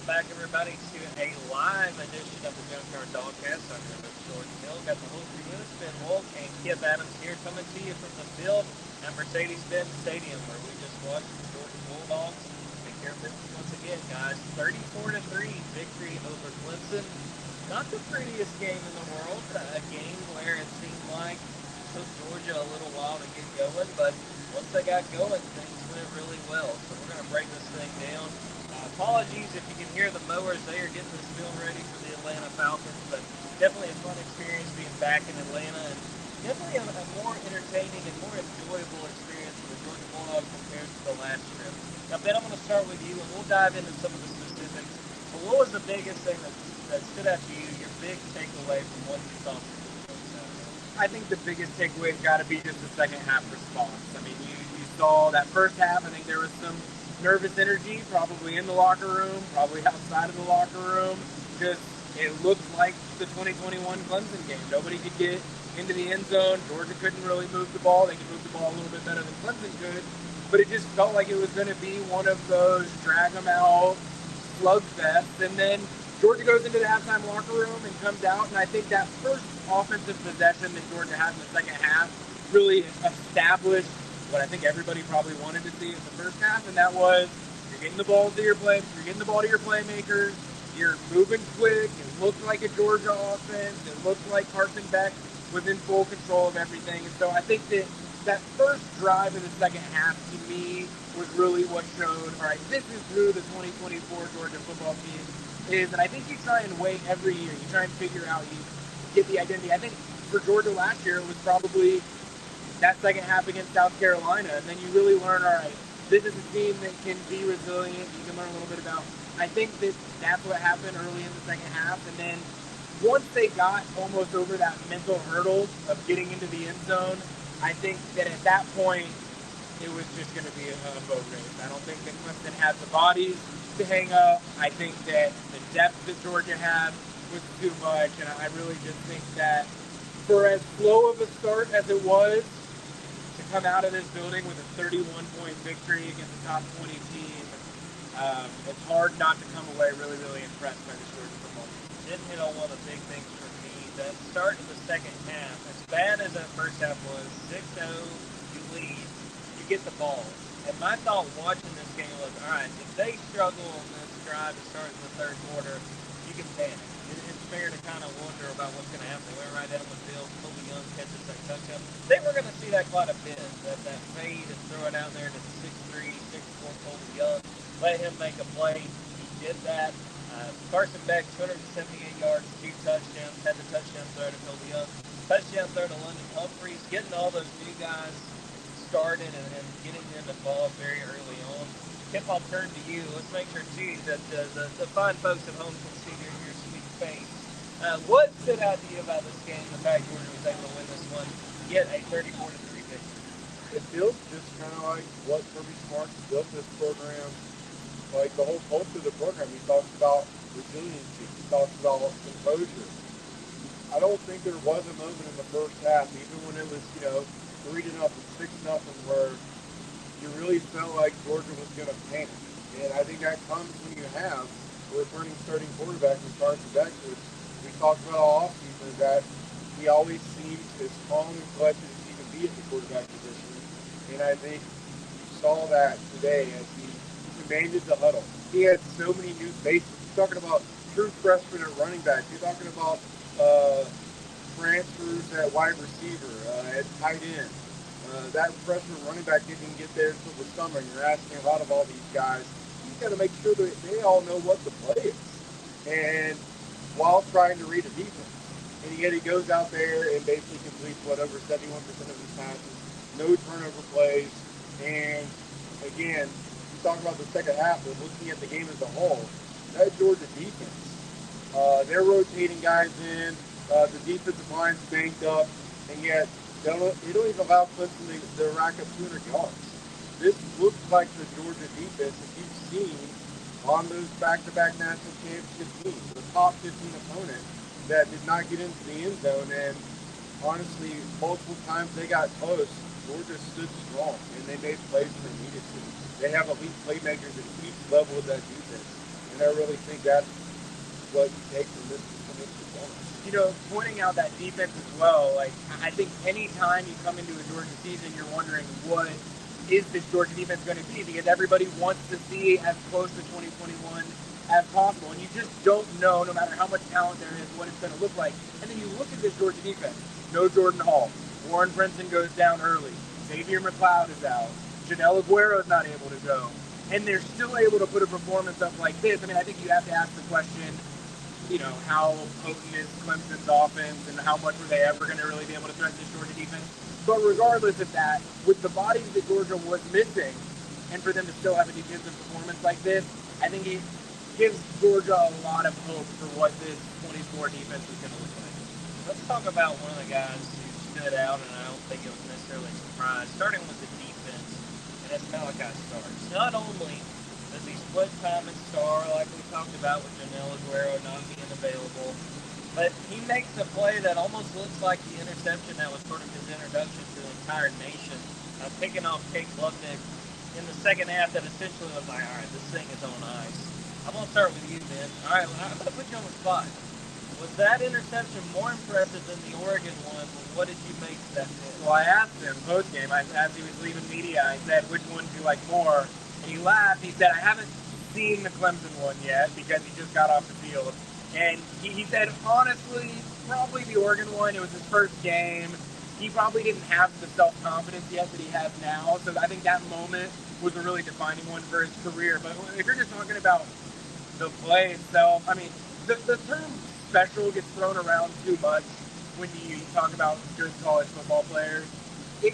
Welcome back, everybody, to a live edition of the Junkyard Dawgcast. I'm your host, Jordan Hill. Got the whole crew with us, Ben Wolk and Kipp Adams here, coming to you from the field at Mercedes-Benz Stadium, where we just watched the Georgia Bulldogs take care of business once again, guys. 34-3 victory over Clemson. Not the prettiest game in the world. A game where it seemed like it took Georgia a little while to get going, but once they got going, things went really well. So we're going to break this thing down. Apologies if you can hear the mowers. They are getting this field ready for the Atlanta Falcons, but definitely a fun experience being back in Atlanta, and definitely a more entertaining and more enjoyable experience for the Georgia Bulldogs compared to the last trip. Now, Ben, I'm going to start with you, and we'll dive into some of the specifics. But what was the biggest thing that stood out to you, your big takeaway from what you saw from the Saturday? I think the biggest takeaway's got to be just the second half response. I mean, you saw that first half. I think there was some nervous energy, probably in the locker room, probably outside of the locker room. Just it looked like the 2021 Clemson game. Nobody could get into the end zone. Georgia couldn't really move the ball. They could move the ball a little bit better than Clemson could, but it just felt like it was going to be one of those drag them out slugfests. And then Georgia goes into the halftime locker room and comes out, and I think that first offensive possession that Georgia had in the second half really established what I think everybody probably wanted to see in the first half, and that was you're getting the ball to your playmakers, you're moving quick. It looked like a Georgia offense. It looked like Carson Beck was in full control of everything. And so I think that first drive of the second half to me was really what showed, all right, this is who the 2024 Georgia football team is. And I think you try and wait every year. You try and figure out, you get the identity. I think for Georgia last year, it was probably that second half against South Carolina, and then you really learn, all right, this is a team that can be resilient. You can learn a little bit about. I think that's what happened early in the second half, and then once they got almost over that mental hurdle of getting into the end zone, I think that at that point it was just going to be a boat race. I don't think that Clemson had the bodies to hang up. I think that the depth that Georgia had was too much, and I really just think that for as slow of a start as it was, to come out of this building with a 31-point victory against a top 20 team, it's hard not to come away really, really impressed by this Georgia football team. Didn't hit on one of the big things for me. That start of the second half, as bad as that first half was, 6-0, you lead, you get the ball. And my thought watching this game was, all right, if they struggle on this drive to start in the third quarter, you can panic. It's fair to kind of wonder about what's going to happen. They went right down the field. Colby Young catches that touchdown. They were going to see that quite a bit, that fade and throw it out there to 6'3", 6'4" Colby Young. Let him make a play. He did that. Carson Beck, 278 yards, 2 touchdowns. Had the touchdown throw to Colby Young. Touchdown throw to London Humphreys. Getting all those new guys started and getting them involved very early on. Kipp, I'll turn to you. Let's make sure, too, that the fine folks at home can see your sweet face. What stood out to you about this game, the fact Georgia was able to win this one, get a 34-3 victory? It feels just kind of like what Kirby Smart's built this program, like the whole culture of the program. He talks about resiliency. He talks about composure. I don't think there was a moment in the first half, even when it was, 3-0 and 6-0, where you really felt like Georgia was going to panic. And I think that comes when you have a returning starting quarterback in Carson Beck, which we talked about all offseason, that he always seems as calm and collected as he can be at the quarterback position. And I think you saw that today as he commanded the huddle. He had so many new faces. You're talking about true freshmen at running back. You're talking about transfers at wide receiver, at tight end. That freshman running back didn't even get there until the summer, and you're asking a lot of all these guys. You've got to make sure that they all know what the play is, and while trying to read a defense. And yet he goes out there and basically completes over 71% of his passes, no turnover plays. And again, you talk about the second half, but looking at the game as a whole, that Georgia defense, they're rotating guys in, the defensive line's banked up, and yet they don't even allow Clemson to rack up 200 yards. This looks like the Georgia defense that you've seen on those back-to-back national championship teams, the top 15 opponent that did not get into the end zone. And honestly, multiple times they got close, Georgia stood strong, and they made plays when they needed to. They have elite playmakers at each level of that defense. And I really think that's what you take from this performance. You know, pointing out that defense as well, like, I think any time you come into a Georgia season, you're wondering what is this Georgia defense going to be, because everybody wants to see as close to 2021 as possible, and you just don't know, no matter how much talent there is, what it's going to look like. And then you look at this Georgia defense. No Jordan Hall. Warren Brinson goes down early. Xavier McLeod is out. Janelle Aguero is not able to go. And they're still able to put a performance up like this. I mean, I think you have to ask the question, you know, how potent is Clemson's offense and how much were they ever going to really be able to threaten this Georgia defense? But regardless of that, with the bodies that Georgia was missing, and for them to still have a defensive performance like this, I think it gives Georgia a lot of hope for what this 24 defense is going to look like. Let's talk about one of the guys who stood out, and I don't think it was necessarily a surprise, starting with the defense, and that's Malachi Starks. Not only does he split time and star, like we talked about with Janelle Aguero not being available, but he makes a play that almost looks like the interception that was sort of his introduction to the entire nation, picking off Kate Klubnik in the second half that essentially was like, all right, this thing is on ice. I'm going to start with you, Ben. All right, well, I'm going to put you on the spot. Was that interception more impressive than the Oregon one? What did you make of that pitch? Well, I asked him post-game, as he was leaving media, I said, which one do you like more? And he laughed. He said, I haven't seen the Clemson one yet because he just got off the field. And he said, honestly, probably the Oregon one. It was his first game. He probably didn't have the self-confidence yet that he has now. So I think that moment was a really defining one for his career. But if you're just talking about the play itself, I mean, the term special gets thrown around too much when you talk about good college football players. It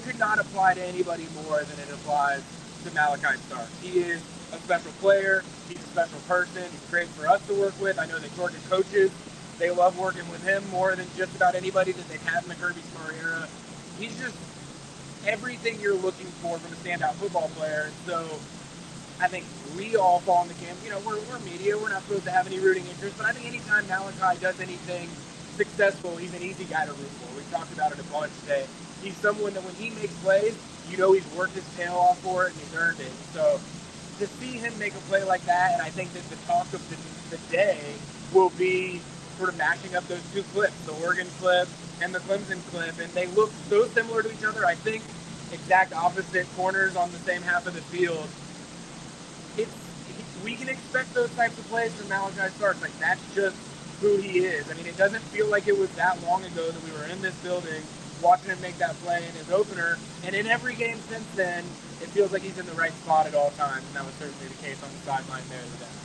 could not apply to anybody more than it applies to Malachi Starks. He is a special player. He's a special person. He's great for us to work with. I know that Georgia coaches, they love working with him more than just about anybody that they've had in the Kirby Smart era. He's just everything you're looking for from a standout football player. So I think we all fall in the camp. You know, we're media. We're not supposed to have any rooting interest. But I think anytime Malachi does anything successful, he's an easy guy to root for. We've talked about it a bunch today. He's someone that when he makes plays, you know he's worked his tail off for it and he's earned it. So to see him make a play like that, and I think that the talk of the day will be sort of matching up those two clips, the Oregon clip and the Clemson clip, and they look so similar to each other. I think exact opposite corners on the same half of the field. We can expect those types of plays from Malachi Starks. Like, that's just who he is. I mean, it doesn't feel like it was that long ago that we were in this building watching him make that play in his opener. And in every game since then, it feels like he's in the right spot at all times. And that was certainly the case on the sideline there today.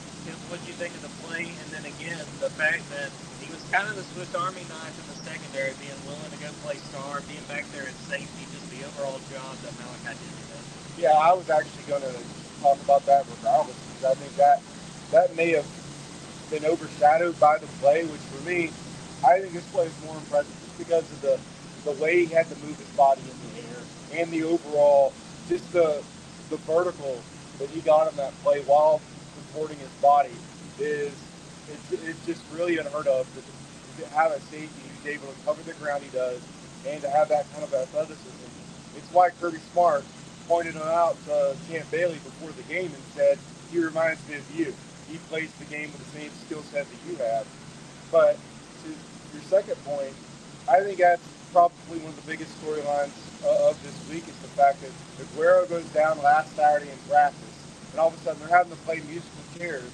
What did you think of the play? And then again, the fact that he was kind of the Swiss Army knife in the secondary, being willing to go play star, being back there at safety, just the overall job that Malachi did today. Yeah, I was actually going to talk about that regardless, because I think that may have been overshadowed by the play, which for me, I think this play is more impressive just because of the way he had to move his body in the air and the overall, just the vertical that he got on that play while supporting his body it's just really unheard of to have a safety who's able to cover the ground he does and to have that kind of athleticism. It's why Kirby Smart pointed him out to Champ Bailey before the game and said, he reminds me of you. He plays the game with the same skill set that you have. But to your second point, I think that's probably one of the biggest storylines of this week is the fact that Aguero goes down last Saturday in practice, and all of a sudden they're having to play musical chairs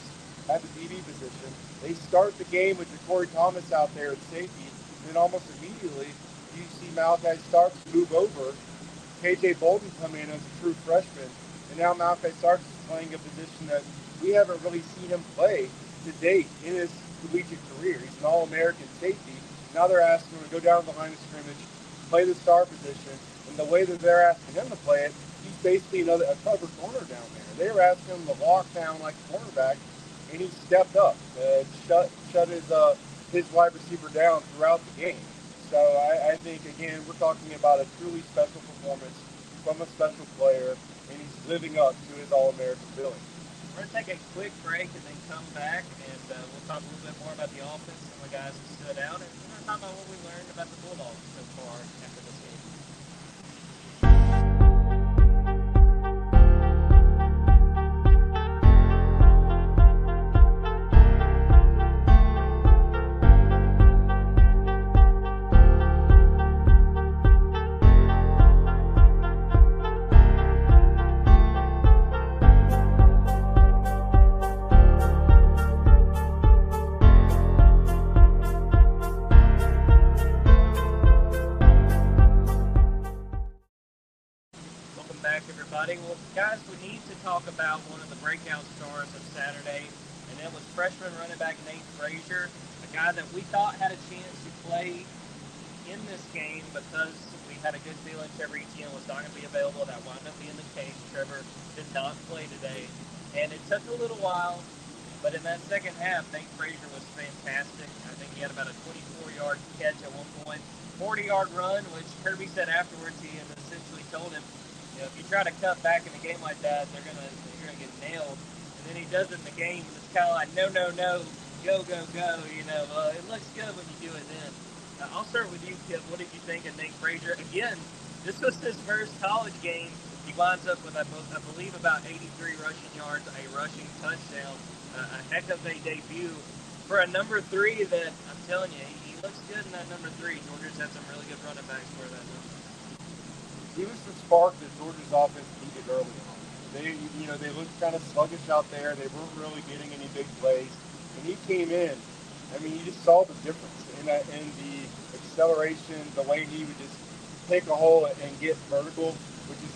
at the DB position. They start the game with Corey Thomas out there at safety, and then almost immediately you see Malachi Starks move over, KJ Bolden come in as a true freshman, and now Malachi Starks is playing a position that we haven't really seen him play to date in his collegiate career. He's an All-American safety. Now they're asking him to go down the line of scrimmage, play the star position, and the way that they're asking him to play it, he's basically a cover corner down there. They were asking him to lock down like a cornerback, and he stepped up, shut his wide receiver down throughout the game. So I think, again, we're talking about a truly special performance from a special player, and he's living up to his All-American billing. We're going to take a quick break and then come back, and we'll talk a little bit more about the offense and the guys who stood out, and we're going to talk about what we learned about the Bulldogs so far after this game. talk about one of the breakout stars of Saturday, and it was freshman running back Nate Frazier, a guy that we thought had a chance to play in this game because we had a good feeling Trevor Etienne was not going to be available. That wound up being the case. Trevor did not play today, and it took a little while, but in that second half, Nate Frazier was fantastic. I think he had about a 24-yard catch at one point, 40-yard run, which Kirby said afterwards he had essentially told him, if you try to cut back in a game like that, you're gonna get nailed. And then he does it in the game, and it's kind of like no, go, go. It looks good when you do it then. I'll start with you, Kipp. What did you think of Nate Frazier? Again, this was his first college game. He winds up with, I believe, about 83 rushing yards, a rushing touchdown. A heck of a debut for a number 3 that, I'm telling you, he looks good in that number 3. Georgia's had some really good running backs for that number. He was the spark that Georgia's offense needed early on. They looked kind of sluggish out there. They weren't really getting any big plays. When he came in, I mean, you just saw the difference in the acceleration, the way he would just take a hole and get vertical, which is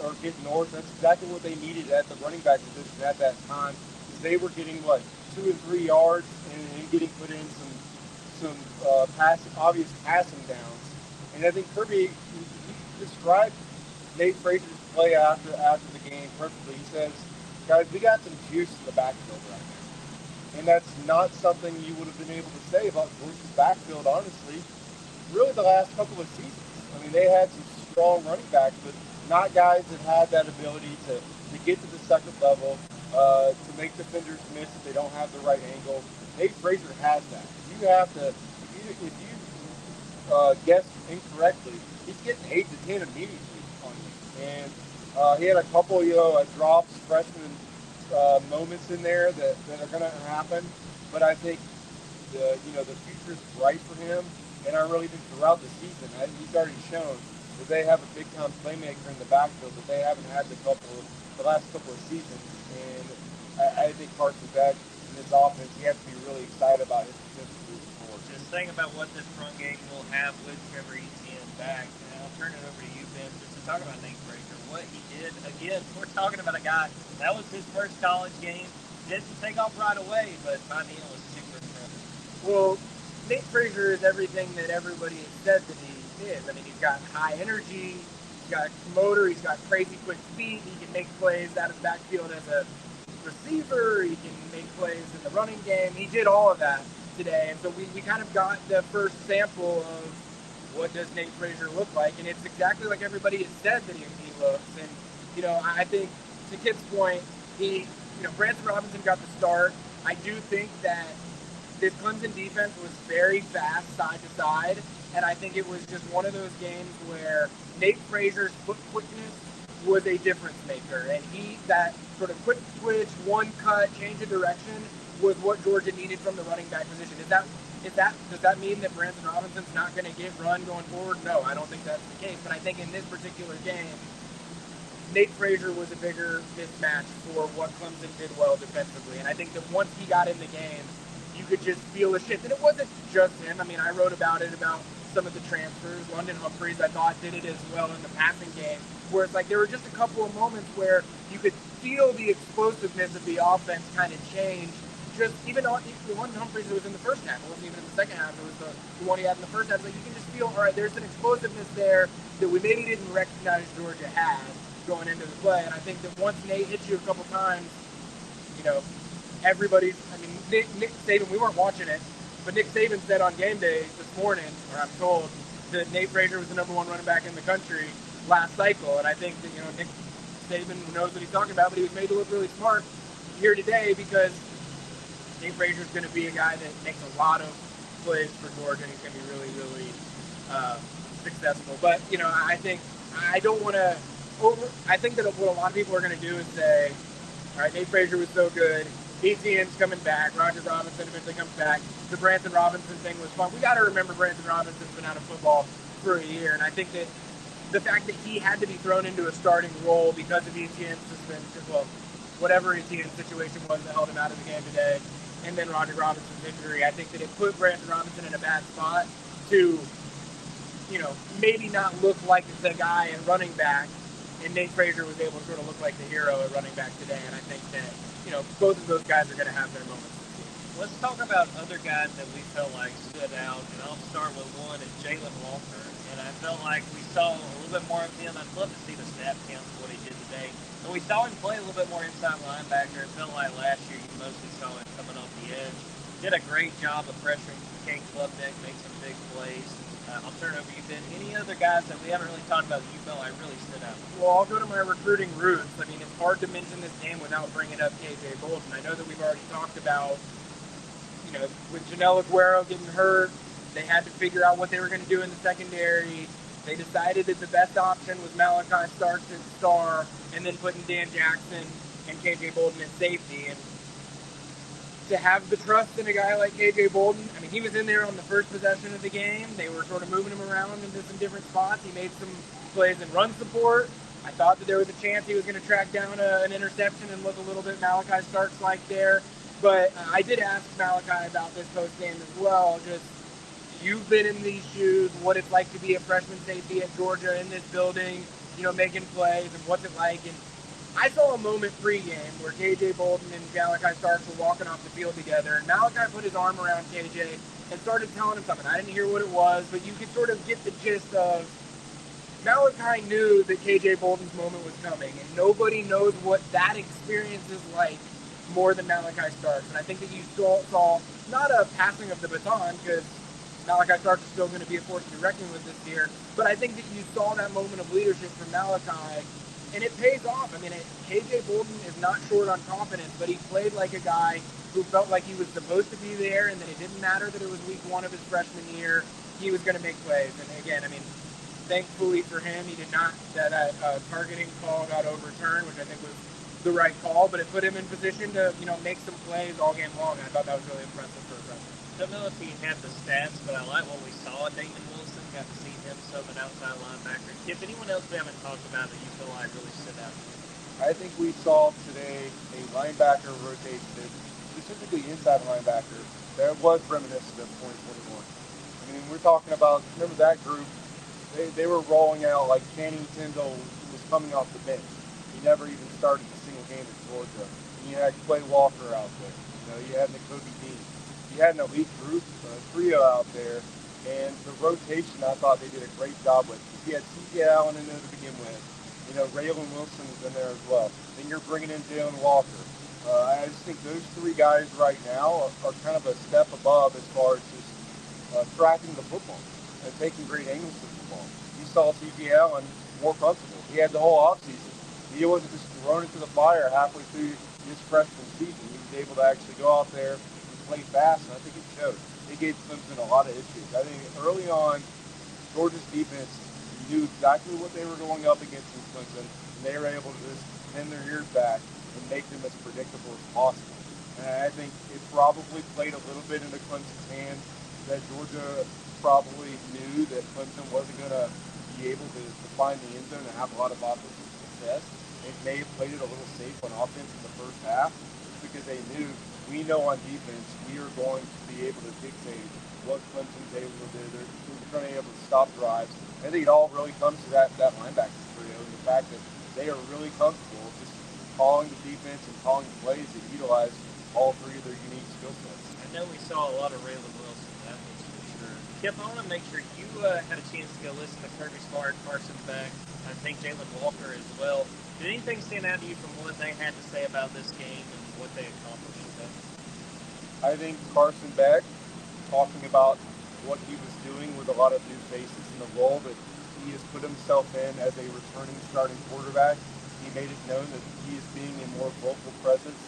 or get north. That's exactly what they needed at the running back position at that time. They were getting 2 and 3 yards and getting put in some obvious passing downs. And I think Kirby he described Nate Frazier's play after the game perfectly. He says, "Guys, we got some juice in the backfield right now," and that's not something you would have been able to say about Georgia's backfield, honestly. Really, the last couple of seasons. I mean, they had some strong running backs, but not guys that had that ability to get to the second level. To make defenders miss if they don't have the right angle. Nate Frazier has that. If you guess incorrectly, he's getting 8 to 10 immediately on you. And he had a couple, drops, freshman moments in there that are going to happen. But I think the future is bright for him. And I really think throughout the season, he's already shown that they have a big time playmaker in the backfield that they haven't had the last couple of seasons. And I think Carson Beck in this offense, he has to be really excited about his potential moving forward. Just think about what this run game will have with Trevor Etienne back. And I'll turn it over to you, Ben, just to talk about Nate Frazier. What he did, again, we're talking about a guy, that was his first college game. Didn't take off right away, but by the end was super impressive. Well, Nate Frazier is everything that everybody has said that he is. I mean, he's got high energy, he's got motor, he's got crazy quick feet, he can make plays out of the backfield as a receiver, he can make plays in the running game. He did all of that today, and so we kind of got the first sample of what does Nate Frazier look like, and it's exactly like everybody has said that he looks. And I think to Kipp's point, Branson Robinson got the start. I do think that this Clemson defense was very fast side to side, and I think it was just one of those games where Nate Frazier's foot quickness was a difference maker, and that sort of quick twitch, one cut, change of direction was what Georgia needed from the running back position. Does that mean that Branson Robinson's not going to get run going forward? No, I don't think that's the case. But I think in this particular game, Nate Frazier was a bigger mismatch for what Clemson did well defensively. And I think that once he got in the game, you could just feel a shift. And it wasn't just him. I mean, I wrote about some of the transfers. London Humphreys, I thought, did it as well in the passing game, where it's like there were just a couple of moments where you could feel the explosiveness of the offense kind of change. Just even the one Humphreys that was in the first half, it wasn't even in the second half, it was the one he had in the first half. Like you can just feel, all right, there's an explosiveness there that we maybe didn't recognize Georgia had going into the play. And I think that once Nate hits you a couple times, Nick Saban, we weren't watching it, but Nick Saban said on game day this morning, or I'm told, that Nate Frazier was the number 1 running back in the country last cycle. And I think that, Nick Saban knows what he's talking about, but he was made to look really smart here today because Nate Frazier is going to be a guy that makes a lot of plays for Georgia, and he's going to be really, really successful. But, I think that what a lot of people are going to do is say, all right, Nate Frazier was so good. Etienne's coming back. Roger Robinson eventually comes back. The Branson Robinson thing was fun. We got to remember Branson Robinson's been out of football for a year, and I think that the fact that he had to be thrown into a starting role because of Etienne's suspension, whatever Etienne's situation was that held him out of the game today, and then Roger Robinson's injury, I think that it put Branson Robinson in a bad spot to, maybe not look like the guy in running back and Nate Frazier was able to sort of look like the hero at running back today. And I think that, both of those guys are going to have their moments this season. Let's talk about other guys that we felt like stood out, and I'll start with one, is Jalen Walker. And I felt like we saw a little bit more of him. I'd love to see the snap count of what he did today. And we saw him play a little bit more inside linebacker. It felt like last year you mostly saw him coming off the edge. Did a great job of pressuring Kane Klubnik, made some big plays. I'll turn it over to you, Ben. Any other guys that we haven't really talked about that you felt like really stood out? Well, I'll go to my recruiting roots. I mean, it's hard to mention this game without bringing up KJ Bolton. I know that we've already talked about, with Janelle Aguero getting hurt, they had to figure out what they were going to do in the secondary. They decided that the best option was Malachi Starks at star, and then putting Dan Jackson and KJ Bolton at safety. And to have the trust in a guy like KJ Bolton, I mean, he was in there on the first possession of the game. They were sort of moving him around into some different spots. He made some plays in run support. I thought that there was a chance he was going to track down an interception and look a little bit Malachi Starks-like there. But I did ask Malachi about this post-game as well. Just, you've been in these shoes, what it's like to be a freshman safety at Georgia in this building, making plays, and what's it like. And I saw a moment pregame where KJ Bolton and Malachi Starks were walking off the field together, and Malachi put his arm around KJ and started telling him something. I didn't hear what it was, but you could sort of get the gist of Malachi knew that KJ Bolton's moment was coming, and nobody knows what that experience is like more than Malachi Starks. And I think that you saw not a passing of the baton, because Malachi Starks is still going to be a force to be reckoned with this year, but I think that you saw that moment of leadership from Malachi, and it pays off. I mean, KJ Bolton is not short on confidence, but he played like a guy who felt like he was supposed to be there, and that it didn't matter that it was week one of his freshman year. He was going to make plays. And again, I mean, thankfully for him, he did not, that targeting call got overturned, which I think was the right call, but it put him in position to, make some plays all game long. And I thought that was really impressive for a freshman. Don't know if he had the stats, but I like what we saw. Damon Wilson, got to see him sub an outside linebacker. Kipp, anyone else we haven't talked about that you feel like really stood out? I think we saw today a linebacker rotation, specifically inside linebacker, that was reminiscent of 2021. I mean, we're talking about, remember that group, they were rolling out like Channing Tindall was coming off the bench. He never even started a single game at Georgia. And you had Clay Walker out there. You had Nakobe Dean. You had an elite group, trio out there. And the rotation, I thought they did a great job with. You had C.J. Allen in there to begin with. Raylan Wilson is in there as well. Then you're bringing in Jalen Walker. I just think those three guys right now are kind of a step above as far as just tracking the football and taking great angles to the football. You saw C.J. Allen more comfortable. He had the whole offseason. He wasn't just thrown into the fire halfway through his freshman season. He was able to actually go out there and play fast, and I think it showed. It gave Clemson a lot of issues. I think early on, Georgia's defense knew exactly what they were going up against in Clemson, and they were able to just pin their ears back and make them as predictable as possible. And I think it probably played a little bit into Clemson's hands that Georgia probably knew that Clemson wasn't going to be able to find the end zone and have a lot of offensive success. It may have played it a little safe on offense in the first half, just because they knew we know on defense we are going to be able to dictate what Clemson's able to do. They're going to be able to stop drives. I think it all really comes to that linebacker trio and the fact that they are really comfortable just calling the defense and calling plays that utilize all three of their unique skill sets. I know we saw a lot of Raylan Wilson, that was for sure. Kipp, I want to make sure you had a chance to go listen to Kirby Smart, Carson Beck, I think Jalen Walker as well. Did anything stand out to you from what they had to say about this game and what they accomplished today? I think Carson Beck, talking about what he was doing with a lot of new faces in the role that he has put himself in as a returning starting quarterback, he made it known that he is being a more vocal presence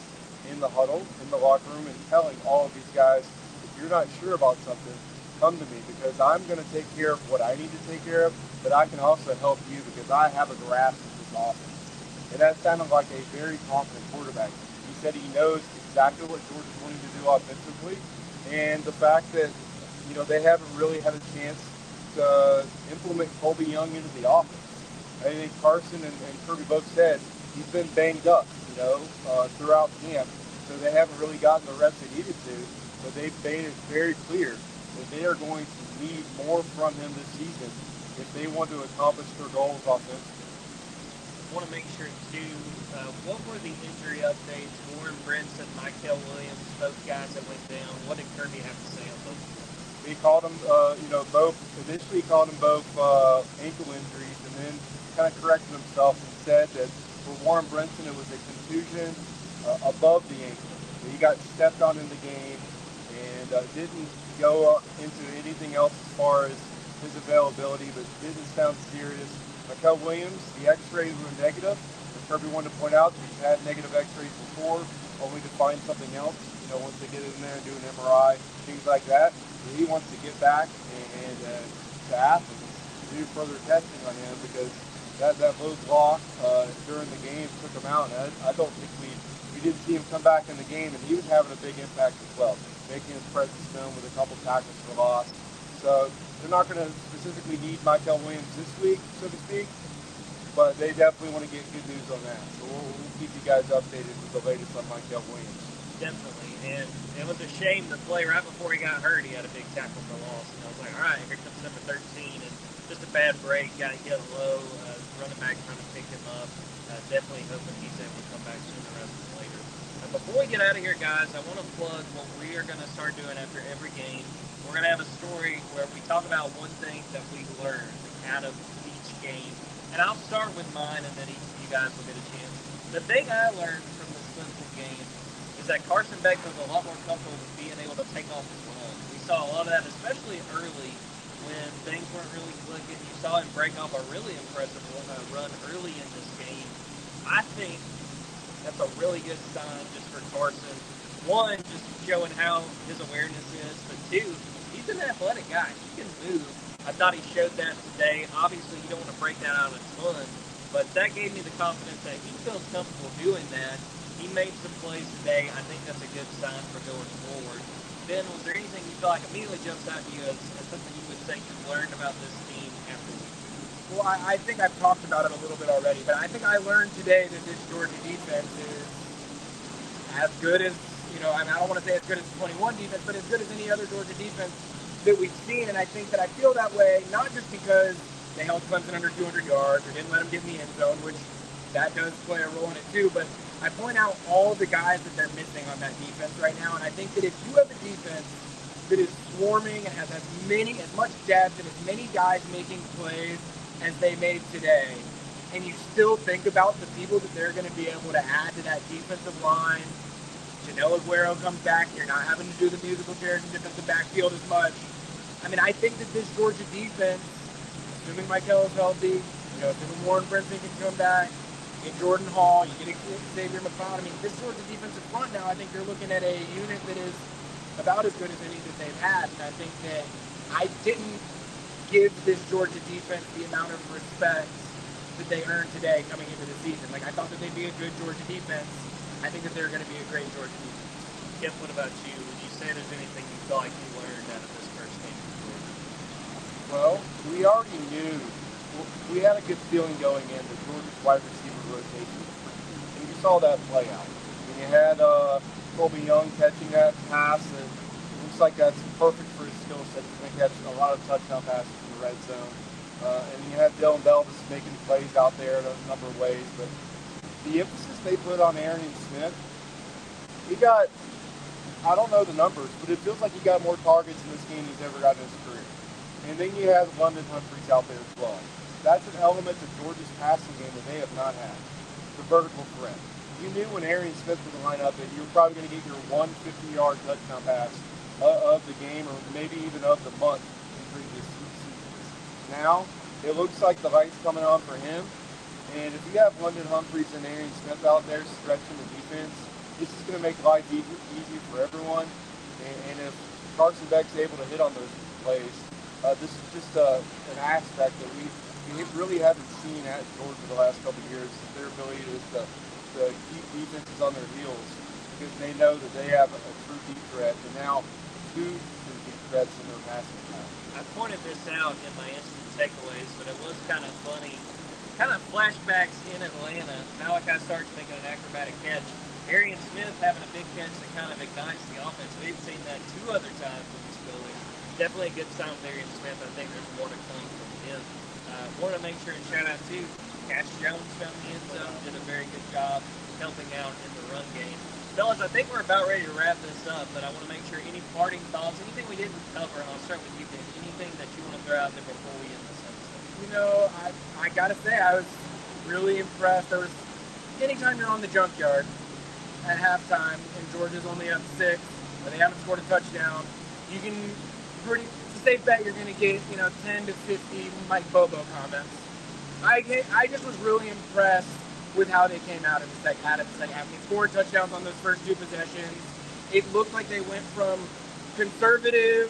in the huddle, in the locker room, and telling all of these guys, if you're not sure about something, come to me, because I'm going to take care of what I need to take care of, but I can also help you because I have a grasp of this offense. And that sounded like a very confident quarterback. He said he knows exactly what Georgia's wanting to do offensively, and the fact that they haven't really had a chance to implement Colby Young into the offense. I think Carson and Kirby both said he's been banged up, throughout camp, so they haven't really gotten the reps they needed to, but they've made it very clear that they are going to need more from him this season if they want to accomplish their goals offensively. want to make sure too, what were the injury updates? Warren Brinson, Michael Williams, both guys that went down. What did Kirby have to say on both of them? He called them, both. Initially, he called them both ankle injuries, and then kind of corrected himself and said that for Warren Brinson, it was a contusion above the ankle. He got stepped on in the game and didn't go into anything else as far as his availability, but didn't sound serious. Michael Williams, the X-rays were negative. And Kirby wanted to point out that he's had negative X-rays before, only to find something else. Once they get in there and do an MRI, things like that. So he wants to get back and to Athens to do further testing on him because that low block during the game took him out. And I don't think we didn't see him come back in the game, and he was having a big impact as well, making his presence known with a couple tackles for loss. So they're not going to specifically need Michael Williams this week, so to speak, but they definitely want to get good news on that. So we'll keep you guys updated with the latest on Michael Williams. Definitely, and it was a shame the play right before he got hurt. He had a big tackle for loss, and I was like, all right, here comes number 13, and just a bad break, got hit low, running back trying to pick him up. Definitely hoping he's able to come back sooner rather than later. Before we get out of here, guys, I want to plug what we are going to start doing after every game. We're going to have a story where we talk about one thing that we learned out of each game, and I'll start with mine, and then each of you guys will get a chance. The thing I learned from this Clemson game is that Carson Beck was a lot more comfortable with being able to take off his run. We saw a lot of that, especially early when things weren't really clicking. You saw him break off a really impressive run early in this game. I think that's a really good sign just for Carson. One, just showing how his awareness is, but two, he's an athletic guy. He can move. I thought he showed that today. Obviously, you don't want to break that out a ton, but that gave me the confidence that he feels comfortable doing that. He made some plays today. I think that's a good sign for going forward. Ben, was there anything you feel like immediately jumps out to you as something you would say you learned about this team after week? Well, I think I've talked about it a little bit already, but I think I learned today that this Georgia defense is as good as, I don't want to say as good as the 21 defense, but as good as any other Georgia defense that we've seen. And I think that I feel that way, not just because they held Clemson under 200 yards or didn't let them get in the end zone, which that does play a role in it too, but I point out all the guys that they're missing on that defense right now, and I think that if you have a defense that is swarming and has as much depth and as many guys making plays as they made today, and you still think about the people that they're going to be able to add to that defensive line, Janelle Aguero comes back, you're not having to do the musical chairs in defensive backfield as much. I mean, I think that this Georgia defense, assuming Michael is healthy, assuming Warren Brinson can come back, get Jordan Hall, you get Xavier McLeod. I mean, this Georgia defensive front now, I think you're looking at a unit that is about as good as any that they've had. And I think that I didn't give this Georgia defense the amount of respect that they earned today coming into the season. Like, I thought that they'd be a good Georgia defense. I think that they're going to be a great Georgia defense. Kipp, what about you? Would you say there's anything you feel like you learned out of this first game for Georgia? Well, we already knew. We had a good feeling going in that Georgia's wide receiver rotation, and you saw that play out. And you had Colby Young catching that pass, and it looks like that's perfect for his skill set. He's going to catch a lot of touchdown passes in the red zone. And you had Dylan Belvis making plays out there in a number of ways. But the emphasis they put on Aaron Smith, he got, I don't know the numbers, but it feels like he got more targets in this game he's ever got in his career. And then you have London Humphreys out there as well. That's an element of Georgia's passing game that they have not had, the vertical threat. You knew when Arian Smith was in the lineup that you were probably going to get your 150-yard touchdown pass of the game or maybe even of the month in previous seasons. Now, it looks like the light's coming on for him. And if you have London Humphreys and Arian Smith out there stretching the defense, this is going to make life easy for everyone. And if Carson Beck's able to hit on those plays, this is just an aspect that we really haven't seen at Georgia the last couple of years. Their ability to keep defenses on their heels because they know that they have a true deep threat, and now two true deep threats in their passing attack. I pointed this out in my instant takeaways, but it was kind of funny. Kind of flashbacks in Atlanta. Malachi starts making an acrobatic catch. Arian Smith having a big catch that kind of ignites the offense. We've seen that 2 other times in this building. Definitely a good sign with Arian Smith. I think there's more to come from him. Want to make sure and shout out too Cash Jones found the end zone, did a very good job helping out in the run game. Fellas, I think we're about ready to wrap this up, but I want to make sure any parting thoughts, anything we didn't cover, and I'll start with you, Ben. Anything that you want to throw out there before we end this episode? You know, I gotta say, I was really impressed. There was, anytime you're on the Junkyard at halftime and Georgia's only up 6, or they haven't scored a touchdown, you can it's a safe bet you're gonna get, 10 to 50 Mike Bobo comments. I just was really impressed with how they came out of the second half. They scored touchdowns on those first 2 possessions. It looked like they went from conservative,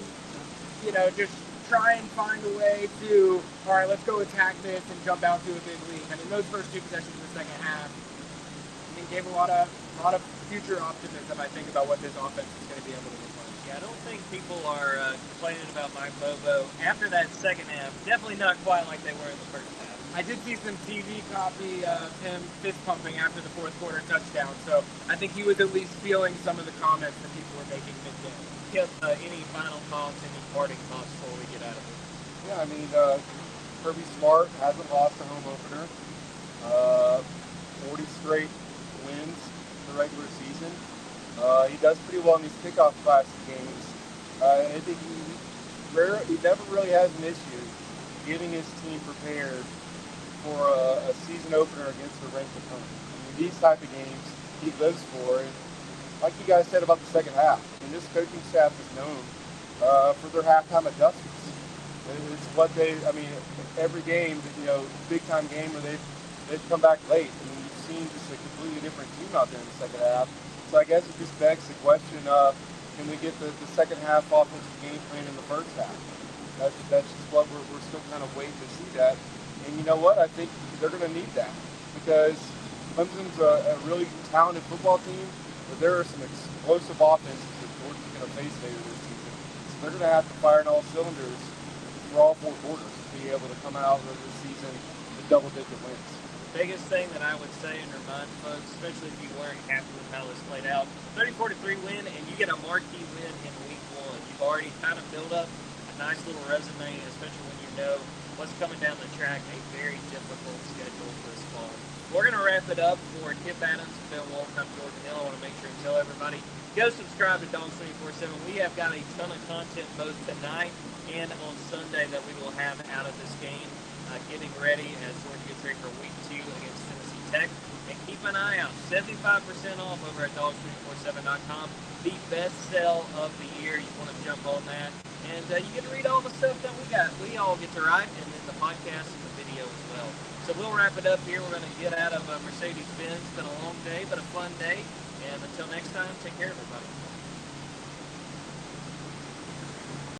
just try and find a way to, all right, let's go attack this and jump out to a big lead. I mean, those first 2 possessions in the second half, gave a lot of future optimism, I think, about what this offense is going to be able to do. Yeah, I don't think people are complaining about Mike Bobo after that second half. Definitely not quite like they were in the first half. I did see some TV copy of him fist pumping after the fourth quarter touchdown, so I think he was at least feeling some of the comments that people were making mid-game. Kipp, any final thoughts, any parting thoughts before we get out of here? Yeah, I mean, Kirby Smart hasn't lost a home opener. 40 straight wins in the regular season. He does pretty well in these kickoff classic games. I think he never really has an issue getting his team prepared for a season opener against a ranked opponent. I mean, these type of games he lives for. And like you guys said about the second half, I mean, this coaching staff is known for their halftime adjustments. It's what every game, big time game where they've come back late. I mean, you've seen just a completely different team out there in the second half. So I guess it just begs the question of, can we get the second half offensive game plan in the first half? That's just what we're still kind of waiting to see that. And you know what? I think they're going to need that because Clemson's a really talented football team, but there are some explosive offenses that Georgia's going to face later this season. So they're going to have to fire on all cylinders for all 4 quarters to be able to come out of the season with double-digit wins. The biggest thing that I would say and remind folks, especially if you weren't happy with how this played out, 34-3 win, and you get a marquee win in week 1. You've already kind of built up a nice little resume, especially when you know what's coming down the track, a very difficult schedule this fall. We're going to wrap it up for Kipp Adams and Ben Wolk. I'm Jordan Hill. I want to make sure and tell everybody, go subscribe to Dogs 24/7. We have got a ton of content both tonight and on Sunday that we will have out of this game. Getting ready as Georgia gets ready for week 2 against Tennessee Tech. And keep an eye out, 75% off over at dogs247.com. The best sell of the year. You want to jump on that. And you get to read all the stuff that we all get to write, and then the podcast and the video as well. So we'll wrap it up here. We're going to get out of Mercedes-Benz. It's been a long day, but a fun day. And until next time, take care, everybody.